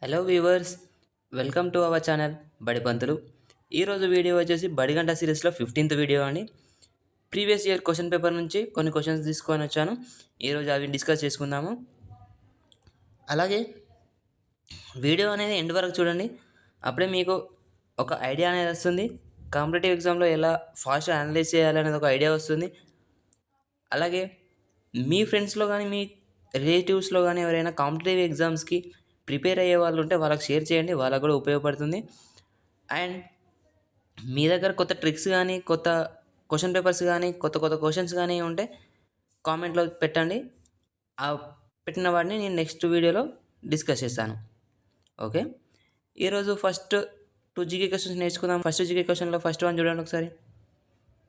Hello viewers, welcome to our channel బడి పంతులు. ఈరోజు video వచ్చేసి బడిగంట సిరీస్లో 15th వీడియో అండి. ప్రీవియస్ ఇయర్ క్వశ్చన్ పేపర్ నుంచి కొన్ని క్వశ్చన్స్ తీసుకొని వచ్చాను. ఈరోజు అవి డిస్కస్ చేసుకుందాము. అలాగే వీడియో అనేది ఎండ్ వరకు చూడండి, అప్పుడే మీకు ఒక ఐడియా అనేది వస్తుంది. కాంపిటేటివ్ ఎగ్జామ్లో ఎలా ఫాస్ట్గా అనలైజ్ చేయాలనేది ఒక ఐడియా వస్తుంది. అలాగే మీ ఫ్రెండ్స్లో కానీ మీ రిలేటివ్స్లో కానీ ఎవరైనా కాంపిటేటివ్ ఎగ్జామ్స్కి ప్రిపేర్ అయ్యే వాళ్ళు ఉంటే వాళ్ళకి షేర్ చేయండి, వాళ్ళకు కూడా ఉపయోగపడుతుంది. అండ్ మీ దగ్గర కొత్త ట్రిక్స్ కానీ కొత్త క్వశ్చన్ పేపర్స్ కానీ కొత్త కొత్త క్వశ్చన్స్ కానీ ఉంటే కామెంట్లో పెట్టండి. ఆ పెట్టిన వాటిని నేను నెక్స్ట్ వీడియోలో డిస్కస్ చేస్తాను. ఓకే, ఈరోజు ఫస్ట్ 2 జీకే క్వశ్చన్స్ నేర్చుకుందాం. ఫస్ట్ జీకే క్వశ్చన్లో ఫస్ట్ వన్ చూడండి ఒకసారి.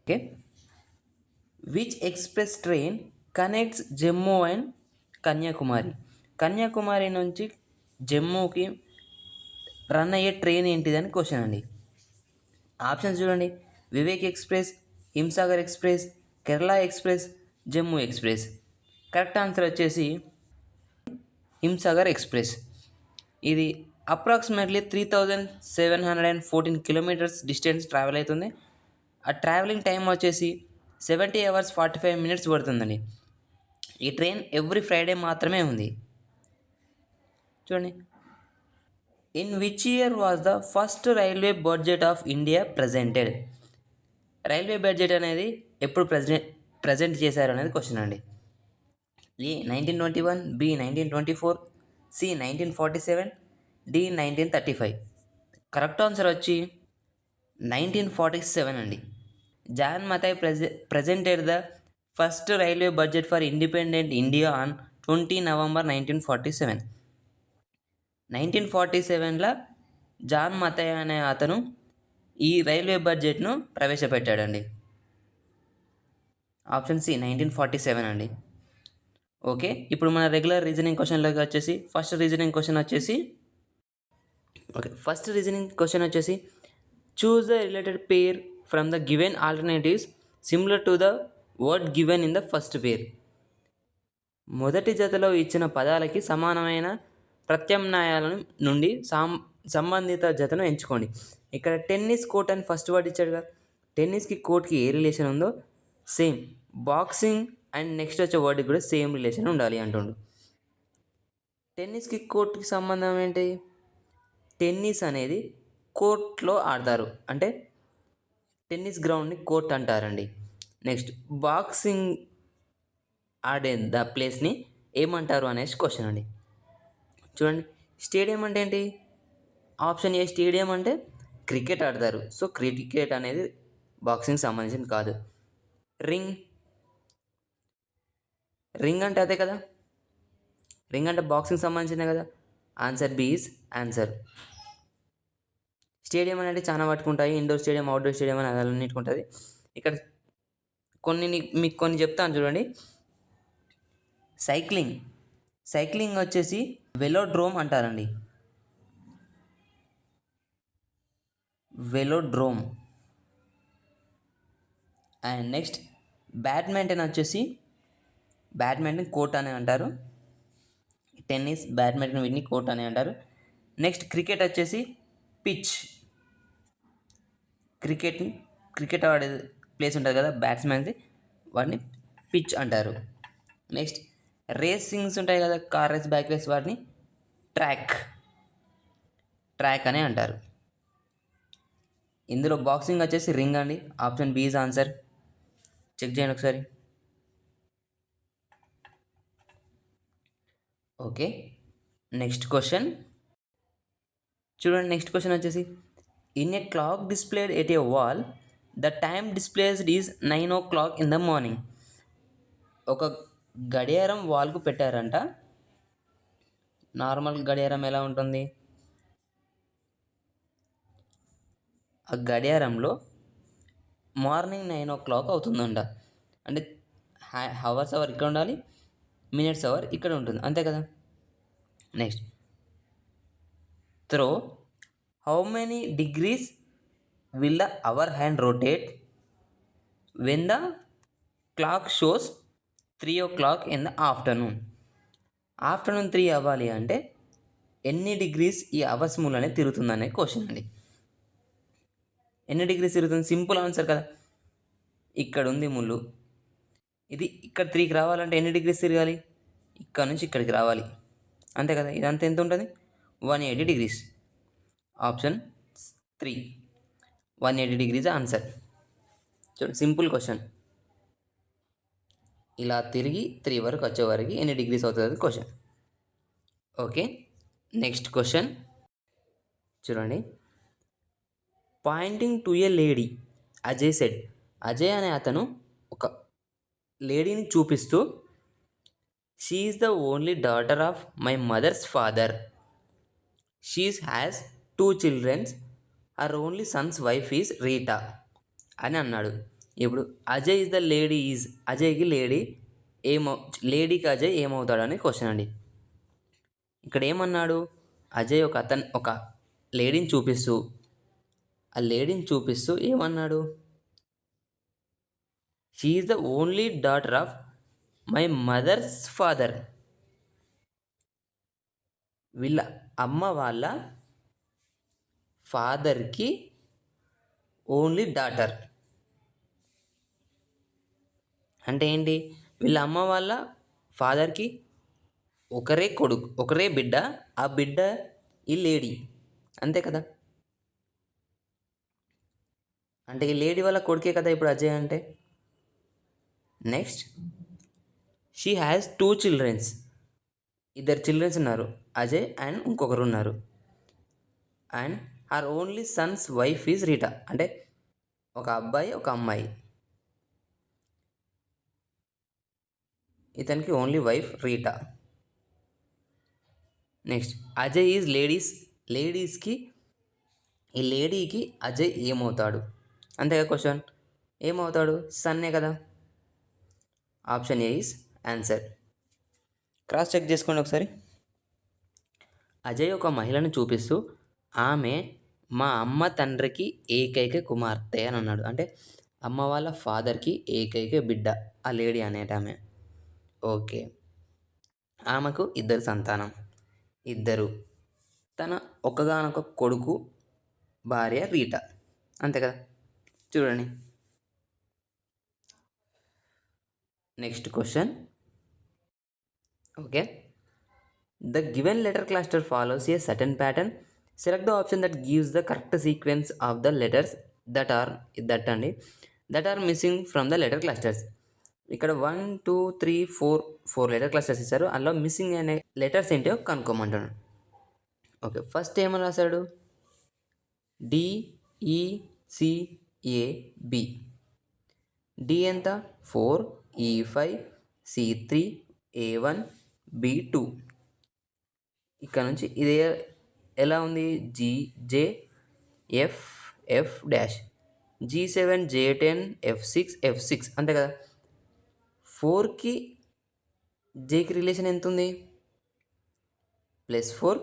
Okay, which express train connects Jammu and Kanyakumari? Kanyakumari నుంచి జమ్మూకి రన్ అయ్యే ట్రైన్ ఏంటిదని క్వశ్చన్ అండి. ఆప్షన్స్ చూడండి: Vivek express, Himsagar express, Kerala express, Jammu express. Correct answer వచ్చేసి హింసాగర్ ఎక్స్ప్రెస్. ఇది అప్రాక్సిమేట్లీ 3714 కిలోమీటర్స్ డిస్టెన్స్ ట్రావెల్ అవుతుంది. ఆ ట్రావెలింగ్ టైం వచ్చేసి 70 hours 45 minutes పడుతుందండి. ఈ ట్రైన్ ఎవ్రీ ఫ్రైడే మాత్రమే ఉంది. చూడండి, in which year was the first railway budget of India presented? Railway budget అనేది ఎప్పుడు ప్రజెంట్ చేశారు అనేది క్వశ్చన్ అండి. A 1921, B 1924, C 1947, D 1935. Correct answer వచ్చి 1947 అండి. John Mathai presented the first railway budget for independent India on 20 November 1947. 1947లో John Mathai అనే అతను ఈ రైల్వే బడ్జెట్ను ప్రవేశపెట్టాడండి. ఆప్షన్ సి 1947 అండి. ఓకే, ఇప్పుడు మన రెగ్యులర్ రీజనింగ్ క్వశ్చన్లోకి వచ్చేసి ఫస్ట్ రీజనింగ్ క్వశ్చన్ వచ్చేసి choose the related pair from the given alternatives similar to the word given in the first పేర్. మొదటి జతలో ఇచ్చిన పదాలకి సమానమైన ప్రత్యామ్నాయాల నుండి సంబంధిత జతను ఎంచుకోండి. ఇక్కడ టెన్నిస్ కోర్ట్ అని ఫస్ట్ వర్డ్ ఇచ్చాడు కదా, టెన్నిస్కి కోర్ట్కి ఏ రిలేషన్ ఉందో సేమ్ బాక్సింగ్ అండ్ నెక్స్ట్ వచ్చే వర్డ్కి కూడా సేమ్ రిలేషన్ ఉండాలి అంటుండు. టెన్నిస్కి కోర్ట్కి సంబంధం ఏంటి? టెన్నిస్ అనేది కోర్ట్లో ఆడతారు, అంటే టెన్నిస్ గ్రౌండ్ని కోర్ట్ అంటారండి. నెక్స్ట్ బాక్సింగ్ ఆడే ద ప్లేస్ని ఏమంటారు అనేసి క్వశ్చన్ అండి. చూడండి, స్టేడియం అంటే ఏంటి? ఆప్షన్ ఏ స్టేడియం అంటే క్రికెట్ ఆడతారు, సో క్రికెట్ అనేది బాక్సింగ్ సంబంధించింది కాదు. రింగ్ అంటే అదే కదా, రింగ్ అంటే బాక్సింగ్ సంబంధించిందే కదా. Answer B is answer. Stadium అనేది చాలా పట్టుకుంటాయి, ఇండోర్ స్టేడియం, అవుట్డోర్ స్టేడియం అని అన్నిటికి ఉంటుంది. ఇక్కడ మీకు కొన్ని చెప్తాను చూడండి. సైక్లింగ్ వచ్చేసి వెలోడ్రోమ్ అంటారండి. వెలోడ్రోమ్. అండ్ నెక్స్ట్ బ్యాడ్మింటన్ వచ్చేసి బ్యాడ్మింటన్ కోర్ట్ అని అంటారు. టెన్నిస్, బ్యాడ్మింటన్ వీటిని కోర్ట్ అని అంటారు. నెక్స్ట్ క్రికెట్ వచ్చేసి పిచ్. క్రికెట్ ఆడే ప్లేస్ ఉంటుంది కదా బ్యాట్స్మెన్ది, వాటిని పిచ్ అంటారు. నెక్స్ట్ రేసింగ్స్ ఉంటాయి కదా, కార్ రేస్, బైక్ రేస్, వాటిని ట్రాక్ అని అంటారు. ఇందులో బాక్సింగ్ వచ్చేసి రింగ్ అండి. Option B is answer. Check చేయండి ఒకసారి. ఓకే, నెక్స్ట్ క్వశ్చన్ చూడండి. నెక్స్ట్ క్వశ్చన్ వచ్చేసి in a clock displayed at a wall the time displaced is 9 o'clock in the morning. ఒక గడియారం వాల్కు పెట్టారంట. నార్మల్ గడియారం ఎలా ఉంటుంది? ఆ గడియారంలో మార్నింగ్ 9 o'clock అవుతుందంట. అంటే అవర్ ఇక్కడ ఉండాలి, మినిట్స్ అవర్ ఇక్కడ ఉంటుంది, అంతే కదా. Next throw how many degrees will the hour hand rotate when the clock shows 3 o'clock in the afternoon. Afternoon 3 అవ్వాలి అంటే ఎన్ని డిగ్రీస్ ఈ అవర్స్ మూలనే అనేది తిరుగుతుందనే క్వశ్చన్ అండి. ఎన్ని డిగ్రీస్ తిరుగుతుంది? సింపుల్ ఆన్సర్ కదా. ఇక్కడ ఉంది ముళ్ళు, ఇది ఇక్కడ 3కి రావాలంటే ఎన్ని డిగ్రీస్ తిరగాలి? ఇక్కడ నుంచి ఇక్కడికి రావాలి, అంతే కదా. ఇదంతా ఎంత ఉంటుంది? 180 డిగ్రీస్. Option 3 180 degrees answer. చూడండి, సింపుల్ క్వశ్చన్. ఇలా తిరిగి 3 వరకు వచ్చేవరకు ఎన్ని డిగ్రీస్ అవుతుంది క్వశ్చన్. ఓకే, నెక్స్ట్ క్వశ్చన్ చూడండి. Pointing to a lady, Ajay said. Ajay అనే అతను ఒక లేడీని చూపిస్తూ, she is the only daughter of my mother's father, she has 2 childrens, her only son's wife is Rita అని అన్నాడు. ఇప్పుడు Ajay is the lady is, అజయ్కి లేడీకి అజయ్ ఏమవుతాడని క్వశ్చన్ అండి. ఇక్కడ ఏమన్నాడు? అజయ్ ఒక లేడీని చూపిస్తూ, ఆ లేడీని చూపిస్తూ ఏమన్నాడు? She is the only daughter of my mother's father. వీళ్ళ అమ్మ వాళ్ళ ఫాదర్కి ఓన్లీ డాటర్ అంటే ఏంటి? వీళ్ళ అమ్మ వాళ్ళ ఫాదర్కి ఒకరే కొడుకు, ఒకరే బిడ్డ, ఆ బిడ్డ ఈ లేడీ, అంతే కదా. అంటే ఈ లేడీ వాళ్ళ కొడుకే కదా ఇప్పుడు అజయ్ అంటే. నెక్స్ట్, షీ హ్యాస్ 2 చిల్డ్రన్స్, ఇద్దరు చిల్డ్రన్స్ ఉన్నారు, అజయ్ అండ్ ఇంకొకరు ఉన్నారు. And her only son's wife is Rita, అంటే ఒక అబ్బాయి ఒక అమ్మాయి, ఇతనికి only wife Rita. Next, Ajay is లేడీస్కి, ఈ లేడీకి అజయ్ ఏమవుతాడు? అంతేగా క్వశ్చన్. ఏమవుతాడు? సన్నే కదా. Option A is answer. Cross check చేసుకోండి ఒకసారి. అజయ్ ఒక మహిళను చూపిస్తూ, ఆమె మా అమ్మ తండ్రికి ఏకైక కుమార్తె అని అన్నాడు. అంటే అమ్మ వాళ్ళ ఫాదర్కి ఏకైక బిడ్డ ఆ లేడీ అనేటామె. ఓకే, ఆమెకు 2 సంతానం, 2, తన ఒకగానొక కొడుకు, భార్య రీటా, అంతే కదా. చూడండి, next question. Okay, the given letter cluster follows a certain pattern, select the option that gives the correct sequence of the letters that are missing from the letter clusters. ఇక్కడ 1 2 3 4 letter clusters ఇచ్చారు, అందులో missing అనే letters ఏంటో కనుక్కోమంటాడు. Okay, first ఏమని రాశాడు? DECAB. D ఎంత? 4, E5, C3, A1, B2. ఇక్కడ నుంచి ఇది ఎలా ఉంది? GJFF dash, G7 J10 F6 అంతే కదా. 4కి జేకి రిలేషన్ ఎంత ఉంది? +4.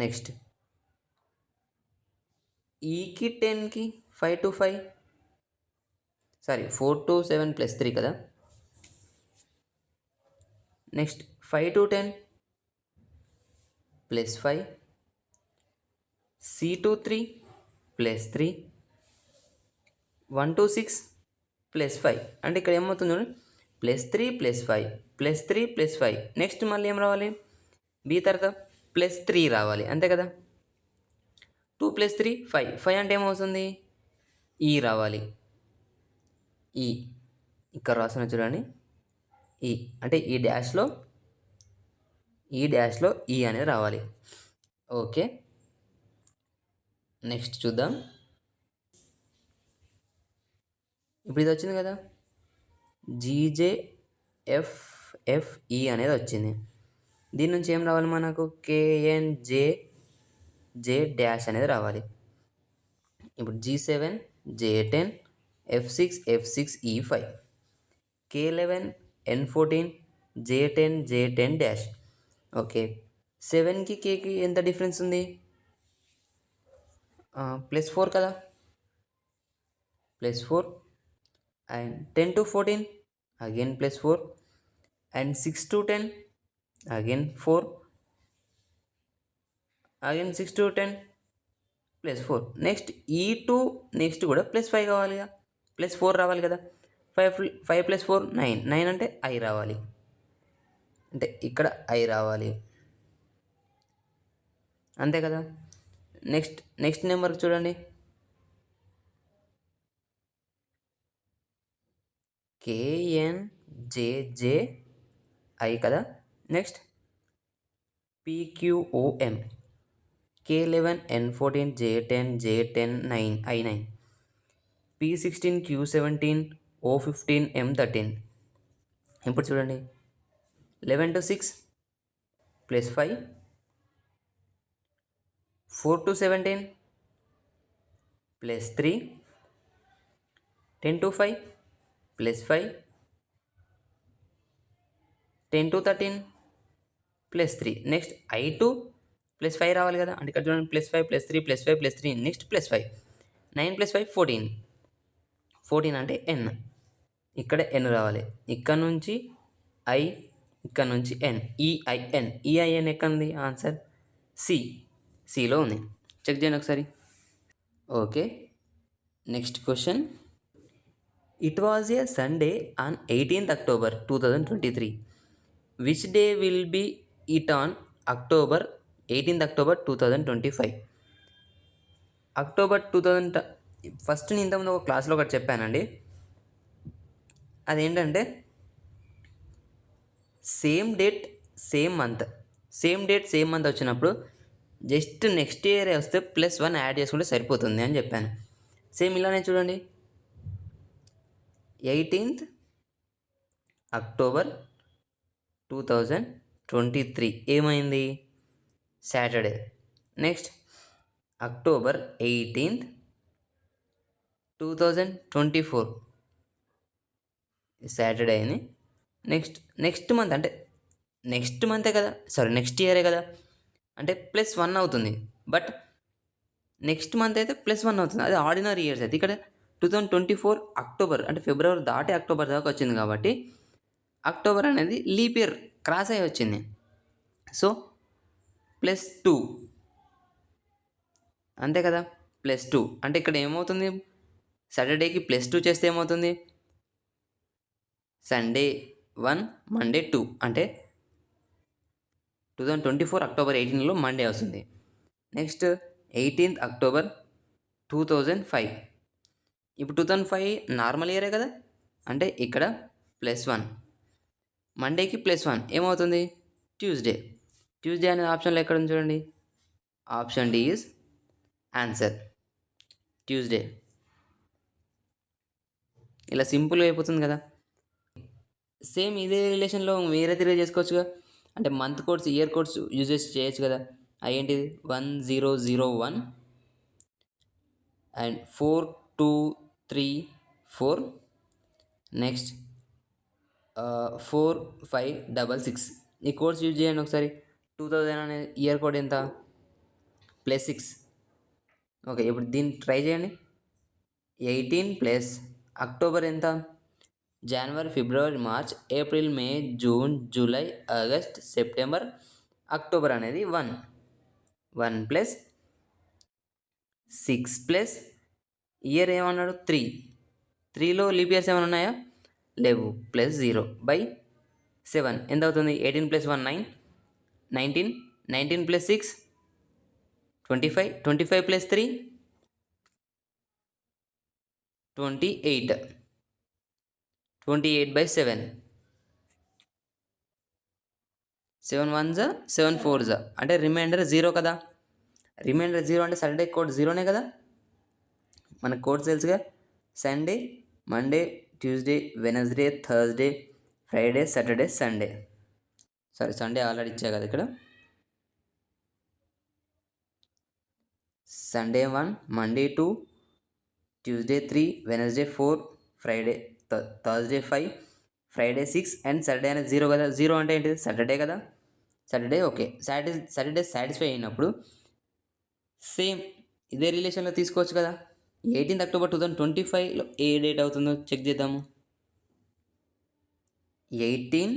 నెక్స్ట్, ఈకి 10కి 5 to 5, సారీ 4 to 7 +3 కదా. Next 5 to 10 +5, C to 3 +3, 1 to 6 +5. అంటే ఇక్కడ ఏమవుతుంది చూడండి, +3 +5 +3 +5. నెక్స్ట్ మళ్ళీ ఏం రావాలి? బి తర్వాత +3 రావాలి, అంతే కదా. 2 + 3 5 అంటే ఏమవుతుంది? ఈ రావాలి. ఈ ఇక్కడ రాసిన చూడండి, ఈ అంటే ఈ డాష్లో ఈ అనేది రావాలి. ఓకే, నెక్స్ట్ చూద్దాం. ఇప్పుడు ఇది వచ్చింది కదా, GJFFE అనేది వచ్చింది. దీని నుంచి ఏం రావాలి మనకు? KNJJ డాష్ అనేది రావాలి. ఇప్పుడు G7 J10 F6 E5, K11 N14 J10 dash. Okay, 7కి కేకి ఎంత డిఫరెన్స్ ఉంది? +4 కదా, +4. And 10 to 14 again +4, and 6 to 10 again 4, again 6 to 10 +4. Next ఈ టూ నెక్స్ట్ కూడా +5 కావాలిగా, +4 రావాలి కదా. 5 + 4 9. 9 అంటే ఐ రావాలి, అంటే ఇక్కడ ఐ రావాలి, అంతే కదా. నెక్స్ట్ నెంబర్కి చూడండి, KNJJI కదా. Next PQOM, K11 N14 J10 J10 9 I9, P16 Q17 O15 M13. ఇప్పుడు చూడండి, 11 to 6 +5, 4 to 17 +3, 10 to 5 +5, 10 to 13 +3. Next I2 +5 రావాలి కదా, అంటే ఇక్కడ చూడండి +5 +3 +5 +3, నెక్స్ట్ +5, 9 + 5 14. 14 అంటే N, ఇక్కడ N రావాలి, ఇక్కడ నుంచి I, ఇక్కడ నుంచి N, EIN. EIN ఎక్కడ ఉంది, ఆన్సర్ సిలో ఉంది. చెక్ చేయండి ఒకసారి. Okay, next question. It was a Sunday on 18th October 2023. Which day will be it on 18th October 2025? October 2000 first నేను ఇంతకుముందు ఒక క్లాస్లో ఒకటి చెప్పానండి. అదేంటంటే సేమ్ డేట్ సేమ్ మంత్ వచ్చినప్పుడు జస్ట్ నెక్స్ట్ ఇయర్ వస్తే +1 యాడ్ చేసుకుంటే సరిపోతుంది అని చెప్పాను. సేమ్ ఇలానే చూడండి, 18th October 2023 ఏమైంది, Saturday. Next October 18th 2024 Saturday అని. నెక్స్ట్ మంత్ అంటే నెక్స్ట్ మంతే కదా, సారీ నెక్స్ట్ ఇయరే కదా, అంటే +1 అవుతుంది. బట్ నెక్స్ట్ మంత్ అయితే +1 అవుతుంది, అది ఆర్డినరీ ఇయర్స్ అయితే. ఇక్కడ 2024 అక్టోబర్ అంటే ఫిబ్రవరి దాటి అక్టోబర్ దాకా వచ్చింది కాబట్టి అక్టోబర్ అనేది లీప్ ఇయర్ క్రాస్ అయ్యి వచ్చింది. సో +2 అంతే కదా, +2 అంటే ఇక్కడ ఏమవుతుంది, సాటర్డేకి +2 చేస్తే ఏమవుతుంది, సండే 1 మండే 2 అంటే 2024 అక్టోబర్ 18లో మండే వస్తుంది. నెక్స్ట్ 18th October 2005, ఇప్పుడు 2005 నార్మల్ ఇయరే కదా, అంటే ఇక్కడ +1, మండేకి +1 ఏమవుతుంది, ట్యూస్డే అనే ఆప్షన్లో ఎక్కడ ఉంది చూడండి, option D is answer, Tuesday. ఇలా సింపుల్గా అయిపోతుంది కదా. సేమ్ ఇదే రిలేషన్లో వేరే తిరిగి చేసుకోవచ్చుగా, అంటే month codes year codes uses చేయొచ్చు కదా. అదేంటిది 1001 అండ్ 4234, నెక్స్ట్ 4566. ఈ కోడ్స్ యూజ్ చేయండి ఒకసారి. 2000 అనే ఇయర్ కోడ్ ఎంత, +6. ఓకే, ఇప్పుడు దీన్ని ట్రై చేయండి. 18 ప్లస్ అక్టోబర్ ఎంత, జనవరి ఫిబ్రవరి March April May June July August September October అనేది 1 + 6 ప్లస్ ఇయర్ ఏమన్నాడు 3లో లీప్ ఇయర్స్ ఏమైనా ఉన్నాయా, లేవు, +0/7 ఎంత అవుతుంది, 18 + 1 9, 19 + 6 25, 25 + 3 28, 28/7, 7 1s 7 4s అంటే రిమైండర్ 0 కదా. రిమైండర్ 0 అంటే సాటర్డే కోడ్ 0నే కదా, మనకు కోడ్స్ తెలుసుగా, Sunday Monday Tuesday Wednesday Thursday Friday Saturday Sunday. Sorry, Sunday already ఇచ్చా కదా ఇక్కడ. Sunday 1, Monday 2, Tuesday 3, Wednesday 4, Friday Thursday 5, Friday 6 and Saturday అనేది 0 కదా. 0 అంటే ఏంటిది, సాటర్డే కదా. సాటర్డే ఓకే, సాటర్డే సాటిస్ఫై అయినప్పుడు సేమ్ ఇదే రిలేషన్లో తీసుకోవచ్చు కదా. 18th October 2025లో ఏ డేట్ అవుతుందో చెక్ చేద్దాము. 18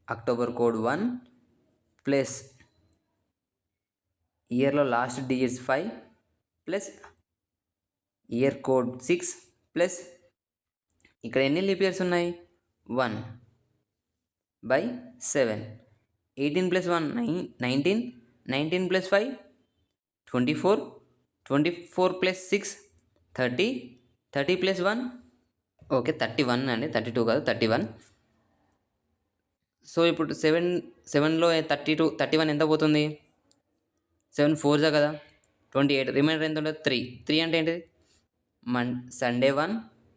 అక్టోబర్ కోడ్ 1 ప్లస్ ఇయర్లో last digits 5 plus year code 6 plus ఇక్కడ ఎన్ని లీప్ ఇయర్స్ ఉన్నాయి 1/7. 18 + 1 19, 19 + 5 24, 24 + 6 30, 30 + 1 ఓకే 31 అండి, 32 కాదు 31. సో ఇప్పుడు 7లో 31 ఎంత పోతుంది? 7 4 కదా 28, రిమైండర్ ఎంత ఉంటుంది? 3 అంటే ఏంటిది? సండే 1,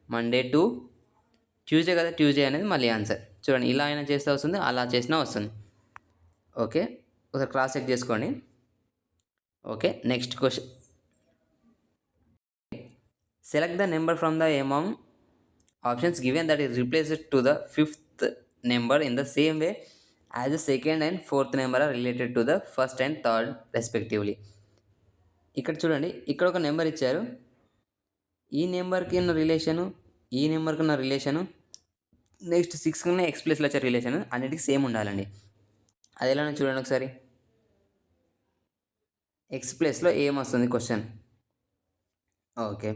మండే 2, ట్యూస్డే కదా, ట్యూస్డే అనేది మళ్ళీ ఆన్సర్. చూడండి, ఇలా అయినా చేస్తే వస్తుంది, అలా చేసినా వస్తుంది. ఓకే, ఒకసారి క్రాస్ చెక్ చేసుకోండి. Okay, next question. Select the number from the among options given that is replaced to the 5th number in the same way as the 2nd and 4th number are related to the 1st and 3rd respectively. ఇక్కడ చూడండి, ఇక్కడ ఒక number ఇచ్చారు. ఈ నెంబర్కి ఉన్న relation, ఈ నెంబర్కి ఉన్న రిలేషను, నెక్స్ట్ 6 ఎక్స్ ప్లస్లో వచ్చే రిలేషన్ అన్నిటికీ సేమ్ ఉండాలండి. అది ఎలా చూడండి ఒకసారి. ఎక్స్ ప్లస్లో ఏమొస్తుంది క్వశ్చన్? ఓకే,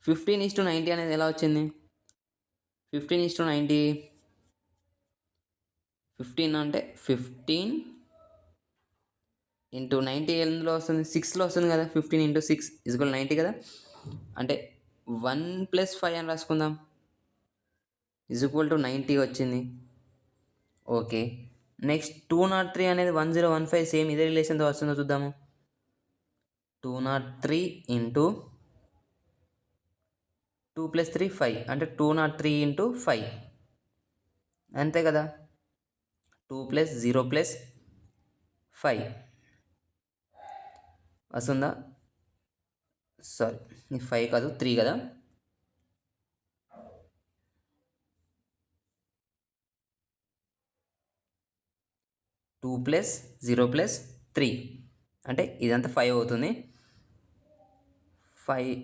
15:90 అనేది ఎలా వచ్చింది? 15:90, 15 అంటే 15 × 90 ఎందులో వస్తుంది? 6లో వస్తుంది కదా. 15 × 6 = 90 కదా. అంటే 1 + 5 అని రాసుకుందాం, = 90 వచ్చింది. ఓకే, నెక్స్ట్ 203 అనేది 1015 సేమ్ ఇదే రిలేషన్తో వస్తుందో చూద్దాము. 203 × 2 + 3 5 అంటే 203 × 5 అంతే కదా. 2 + 0 + 5 వస్తుందా? సారీ, 5 కాదు 3 కదా. టూ + 0 + 3 అంటే ఇదంతా 5 అవుతుంది. 5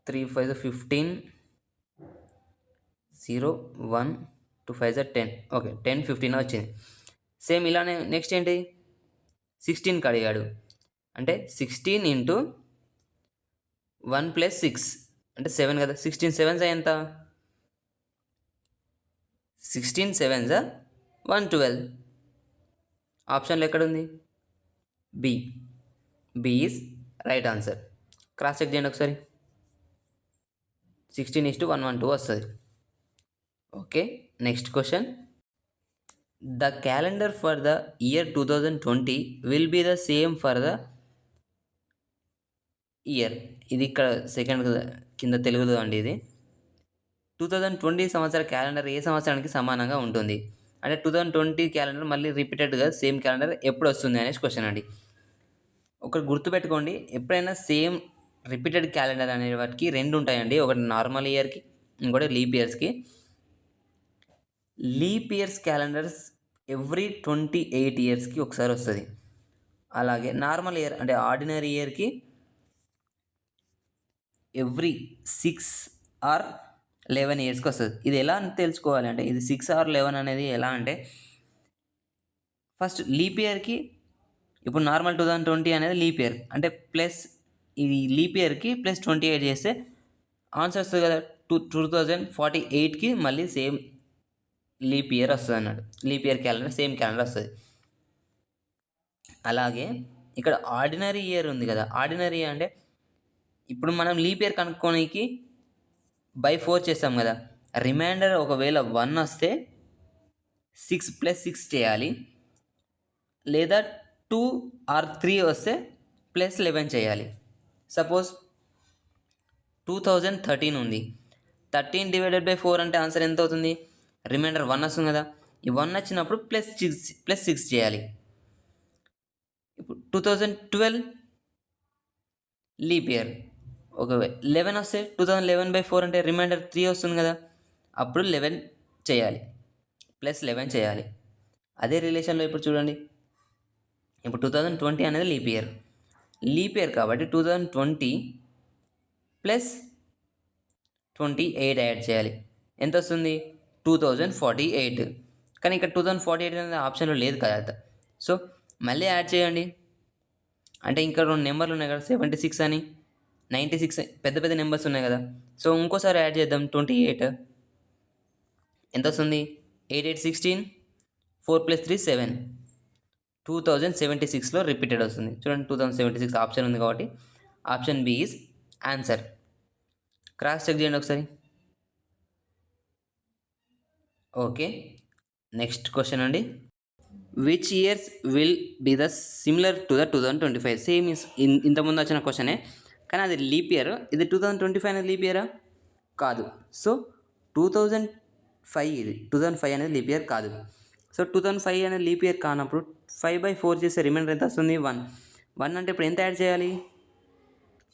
3 5 15, 0 1 2 5 10. ఓకే, 10 15 వచ్చింది. సేమ్ ఇలానే నెక్స్ట్ ఏంటి? 16కి అడిగాడు. అంటే 16 × 1 + 6 అంటే 7 కదా. 16 7s ఎంత? 16 7s 112. ఆప్షన్లో ఎక్కడుంది? B. B is right answer. Cross check చేయండి ఒకసారి. 16:112 వస్తుంది. Okay, next question. The calendar for the year 2020 will be the same for the year. ఇది ఇక్కడ సెకండ్ కింద తెలుగులో అండి. ఇది 2020 సంవత్సర క్యాలెండర్ ఏ సంవత్సరానికి సమానంగా ఉంటుంది? అంటే 2020 క్యాలెండర్ మళ్ళీ రిపీటెడ్గా సేమ్ క్యాలెండర్ ఎప్పుడు వస్తుంది అనేసి క్వశ్చన్ అండి. ఒకటి గుర్తుపెట్టుకోండి, ఎప్పుడైనా సేమ్ రిపీటెడ్ క్యాలెండర్ అనే వాటికి 2 ఉంటాయండి. ఒకటి నార్మల్ ఇయర్కి, ఇంకోటి లీప్ ఇయర్స్కి. లీప్ ఇయర్స్ క్యాలెండర్స్ ఎవ్రీ 28 ఇయర్స్కి ఒకసారి వస్తుంది. అలాగే నార్మల్ ఇయర్ అంటే ఆర్డినరీ ఇయర్కి ఎవ్రీ 6 or 11 ఇయర్స్కి వస్తుంది. ఇది ఎలా తెలుసుకోవాలి అంటే, ఇది 6 or 11 అనేది ఎలా అంటే, ఫస్ట్ లీప్ ఇయర్కి ఇప్పుడు నార్మల్ 2020 అనేది లీప్ ఇయర్ అంటే ప్లస్ ఇది లీప్ ఇయర్కి ప్లస్ 28 చేస్తే ఆన్సర్ వస్తుంది కదా. 2048కి మళ్ళీ సేమ్ లీప్ ఇయర్ వస్తుంది అన్నాడు. Leap year calendar same calendar వస్తుంది. అలాగే ఇక్కడ ఆర్డినరీ ఇయర్ ఉంది కదా. ఆర్డినరీ అంటే ఇప్పుడు మనం లీప్ ఇయర్ కనుక్కోనికి /4 చేస్తాం కదా. రిమైండర్ ఒకవేళ 1 వస్తే 6 + 6 చేయాలి, లేదా 2 or 3 వస్తే +11 చేయాలి. సపోజ్ 2013 ఉంది. 13/4 అంటే ఆన్సర్ ఎంత అవుతుంది? రిమైండర్ 1 వస్తుంది కదా. ఈ 1 వచ్చినప్పుడు +6 చేయాలి. ఇప్పుడు 2012 లీప్ ఇయర్, ఒకవేళ 11 వస్తే 2011/4 అంటే రిమైండర్ 3 వస్తుంది కదా. అప్పుడు 11 చేయాలి, +11 చేయాలి. అదే రిలేషన్లో ఇప్పుడు చూడండి, ఇప్పుడు 2020 అనేది లీప్ ఇయర్. లీప్ ఇయర్ కాబట్టి 2020 + 28 యాడ్ చేయాలి. ఎంత వస్తుంది? 2048. కానీ ఇక్కడ 2048 అనేది ఆప్షన్లో లేదు కదా. సో మళ్ళీ యాడ్ చేయండి. అంటే ఇంకా 2 నెంబర్లు ఉన్నాయి కదా, 76 అని 96 పెద్ద పెద్ద నెంబర్స్ ఉన్నాయి కదా. సో ఇంకోసారి యాడ్ చేద్దాం. 28 ఎంత వస్తుంది? 8 8 16, 4 + 3 7, 2076లో రిపీటెడ్ వస్తుంది. చూడండి 2076 ఆప్షన్ ఉంది కాబట్టి option B is answer. Cross check చేయండి ఒకసారి. ఓకే, నెక్స్ట్ క్వశ్చన్ అండి. Which years will be the similar to the 2025? Same ఇంతకుముందు వచ్చిన క్వశ్చనే, కానీ అది లీప్ ఇయర్. ఇది 2025 అనేది లీప్ ఇయరా? కాదు. సో 2005, ఇది 2005 అనేది లీప్ ఇయర్ కాదు. సో 2005 అనేది లీప్ ఇయర్ కానప్పుడు 5/4 చేస్తే రిమైండర్ ఎంత వస్తుంది? 1. 1 అంటే ఇప్పుడు ఎంత యాడ్ చేయాలి?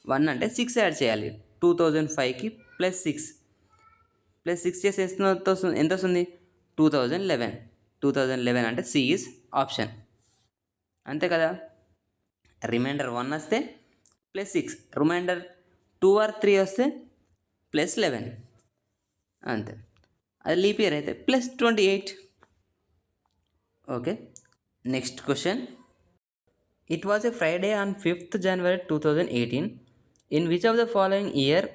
1 అంటే 6 యాడ్ చేయాలి. 2005కి +6 చేస్తే ఎంత వస్తుంది? 2011. 2011 అంటే సి ఈజ్ ఆప్షన్. అంతే కదా. రిమైండర్ 1 వస్తే +6, రిమైండర్ 2 or 3 వస్తే +11, అంతే. అది లీప్ ఇయర్ అయితే +28. Okay, next question. It was a Friday on 5th January 2018. In which of the following year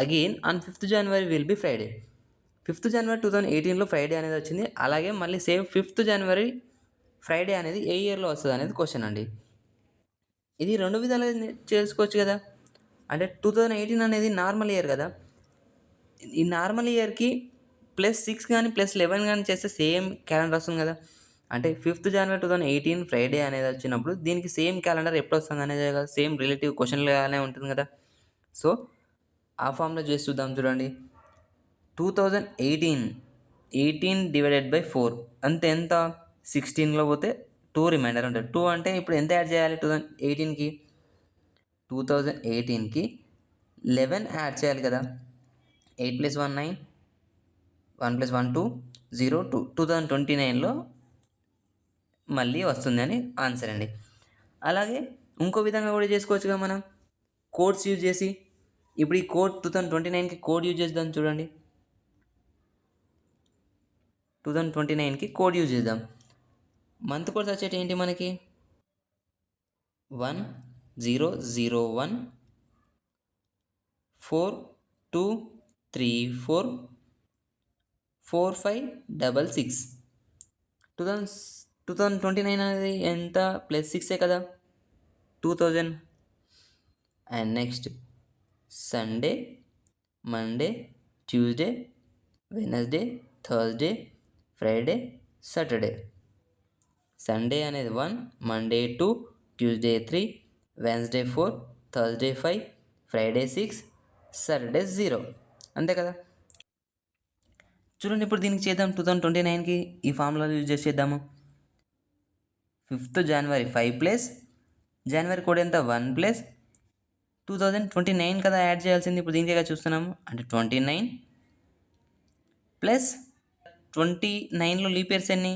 again on 5th January will be Friday? 5th January 2018లో Friday అనేది వచ్చింది. అలాగే మళ్ళీ సేమ్ 5th January ఫ్రైడే అనేది ఏ ఇయర్లో వస్తుంది అనేది క్వశ్చన్ అండి. ఇది 2 విధాలుగా చేసుకోవచ్చు కదా. అంటే 2018 అనేది నార్మల్ ఇయర్ కదా. ఈ నార్మల్ ఇయర్కి +6 కానీ +11 కానీ చేస్తే సేమ్ క్యాలెండర్ వస్తుంది కదా. అంటే 5th January 2018 ఫ్రైడే అనేది వచ్చినప్పుడు దీనికి సేమ్ క్యాలెండర్ ఎప్పుడు వస్తుంది అనేది కదా, సేమ్ రిలేటివ్ క్వశ్చన్లాగానే ఉంటుంది కదా. సో ఆ ఫామ్లో చేసి చూద్దాం. చూడండి, 2018 /4 అంతే ఎంత? 16లో పోతే 2 రిమైండర్ ఉంటుంది. 2 అంటే ఇప్పుడు ఎంత యాడ్ చేయాలి? 2018కి 11 యాడ్ చేయాలి కదా. 8 + 1 9, 1 + 1 2, 0 2, 2029లో మళ్ళీ వస్తుంది అని ఆన్సర్ అండి. అలాగే ఇంకో విధంగా కూడా చేసుకోవచ్చుగా మనం, కోడ్స్ యూజ్ చేసి. ఇప్పుడు ఈ కోడ్ 2029కి కోడ్ యూజ్ చేద్దాం. చూడండి, 2029కి కోడ్ యూజ్ చేద్దాం. మంత్ కోడ్స్ వచ్చేటి ఏంటి మనకి? 1001 4234 4566. 2029 అనేది ఎంత? +6 కదా, 2000. And next Sunday, Monday, Tuesday, Wednesday, Thursday, Friday, Saturday. Sunday అనేది 1, Monday 2, Tuesday 3, Wednesday 4, Thursday 5, Friday 6, Saturday 0. అంతే కదా. చూడండి, ఇప్పుడు దీనికి చేద్దాం. 2029కి ఈ ఫార్ములా యూజ్ చేసి చేద్దాము. 5th January 5 ప్లస్ జనవరి కోడ్ ఎంత? 1 ప్లస్ 2029 కదా యాడ్ చేయాల్సింది. ఇప్పుడు దీనికే చూస్తున్నాము. అంటే 29 ప్లస్ 29లో లీప్ ఇయర్స్ ఎన్ని?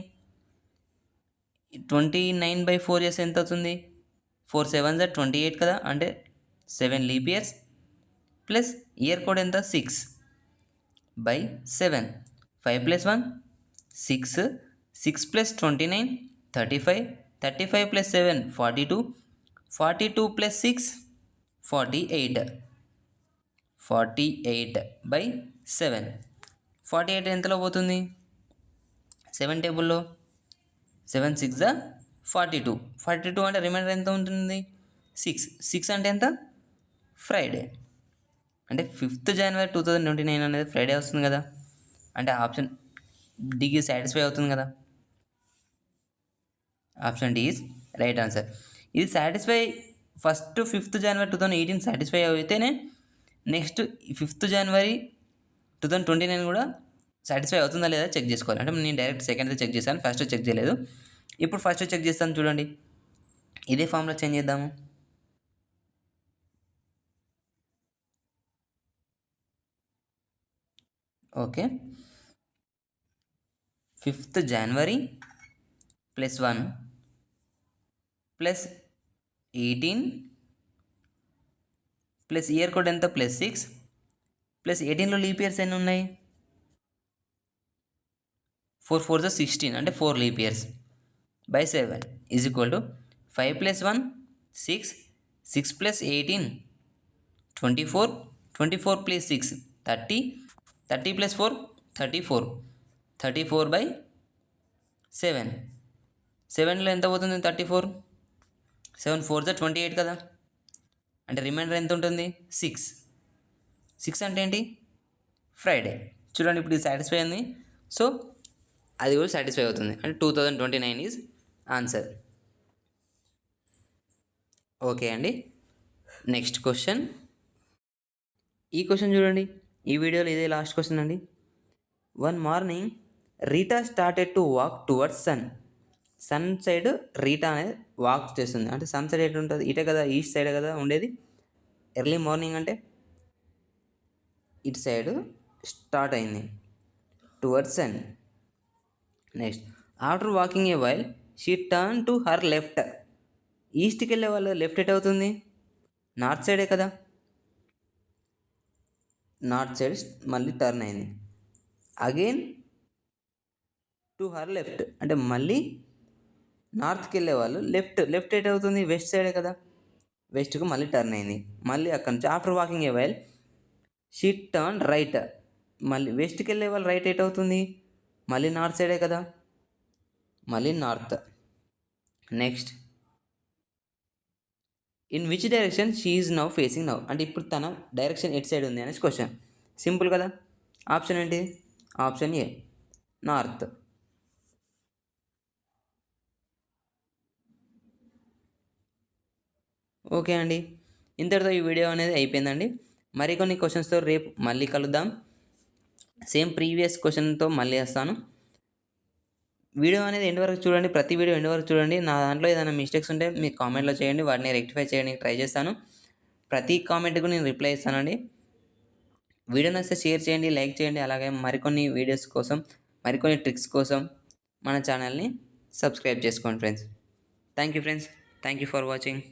29/4 చేస్తే ఎంత అవుతుంది? 4 7s 28 కదా. అంటే 7 leap years plus year code ఎంత? 6/7. 5 + 1 6, 6 + 29 35, 35 + 7 42, 42 + 6 48, 48/7. 48 ఎంతలో పోతుంది? 7 టేబుల్లో 7 6 42. 42 అంటే రిమైండర్ ఎంత ఉంటుంది? 6 అంటే ఎంత? ఫ్రైడే. అంటే 5th January 2029 అనేది ఫ్రైడే వస్తుంది కదా. అంటే ఆప్షన్ డికి సాటిస్ఫై అవుతుంది కదా. Option D is right answer. ఇది satisfy first 5th January 2018 satisfy అయితేనే నెక్స్ట్ 5th January 2029 కూడా సాటిస్ఫై అవుతుందా లేదా చెక్ చేసుకోవాలి. అంటే నేను డైరెక్ట్ సెకండ్ చెక్ చేశాను, ఫస్ట్ చెక్ చేయలేదు. ఇప్పుడు ఫస్ట్ చెక్ చేస్తాను. చూడండి, ఇదే ఫామ్లో చేంజ్ చేద్దాము. Okay, 5th January +1 + 18 plus year code ఎంత? +6 ప్లస్ 18లో లీప్ ఇయర్స్ ఎన్ని ఉన్నాయి? 4 4 16, అంటే 4 leap years /7 is equal to 5 + 1 6, 6 plus 18, 24, 24 plus 6, 30, 30 plus 4, 34, 34 by 7. 7లో ఎంత పోతుంది 34? 7 4 28 కదా, అంటే రిమైండర్ ఎంత ఉంటుంది 6. 6 అంటే ఏంటి? ఫ్రైడే. చూడండి ఇప్పుడు ఇది సాటిస్ఫై అయింది, సో అది కూడా సాటిస్ఫై అవుతుంది, అంటే 2029 ఈజ్ ఆన్సర్. ఓకే అండి. Next question. ఈ క్వశ్చన్ చూడండి, ఈ వీడియోలో ఇదే లాస్ట్ క్వశ్చన్ అండి. One morning Rita started to walk towards sun side Rita అనేది వాక్ చేస్తుంది. అంటే సన్ సైడ్ ఎటు ఉంటుంది? ఇటే కదా, ఈస్ట్ సైడ్ కదా ఉండేది. ఎర్లీ మార్నింగ్ అంటే ఇటు సైడ్ స్టార్ట్ అయింది towards sun. Next after walking a while she turn to her left. ఈస్ట్కి వెళ్ళే వాళ్ళు లెఫ్ట్ ఎట్ అవుతుంది? నార్త్ సైడే కదా. నార్త్ సైడ్ మళ్ళీ టర్న్ అయింది. అగైన్ టు హర్ లెఫ్ట్ అంటే మళ్ళీ నార్త్కి వెళ్ళే వాళ్ళు లెఫ్ట్ ఎట్ అవుతుంది? వెస్ట్ సైడే కదా. వెస్ట్కు మళ్ళీ టర్న్ అయింది. మళ్ళీ అక్కడ నుంచి after walking a while she turn right. మళ్ళీ వెస్ట్కి వెళ్ళే వాళ్ళు రైట్ ఎట్ అవుతుంది? మళ్ళీ నార్త్ సైడే కదా, మళ్ళీ north. Next in which direction she is now facing now. అంటే ఇప్పుడు తన డైరెక్షన్ ఎట్ సైడ్ ఉంది అనేసి క్వశ్చన్. సింపుల్ కదా. ఆప్షన్ ఏంటి? Option A north. ఓకే అండి, ఇంతటితో ఈ వీడియో అనేది అయిపోయిందండి. మరికొన్ని క్వశ్చన్స్తో రేపు మళ్ళీ కలుద్దాం. సేమ్ ప్రీవియస్ క్వశ్చన్తో మళ్ళీ వస్తాను. వీడియో అనేది ఎండ్ వరకు చూడండి, ప్రతి వీడియో ఎండ్ వరకు చూడండి. నా దాంట్లో ఏదైనా మిస్టేక్స్ ఉంటే మీకు కామెంట్లో చేయండి, వాటిని రెక్టిఫై చేయడానికి ట్రై చేస్తాను. ప్రతి కామెంట్కు నేను రిప్లై ఇస్తానండి. వీడియో నచ్చితే షేర్ చేయండి, లైక్ చేయండి. అలాగే మరికొన్ని వీడియోస్ కోసం, మరికొన్ని ట్రిక్స్ కోసం మన ఛానల్ని సబ్స్క్రైబ్ చేసుకోండి friends. Thank you friends, thank you for watching.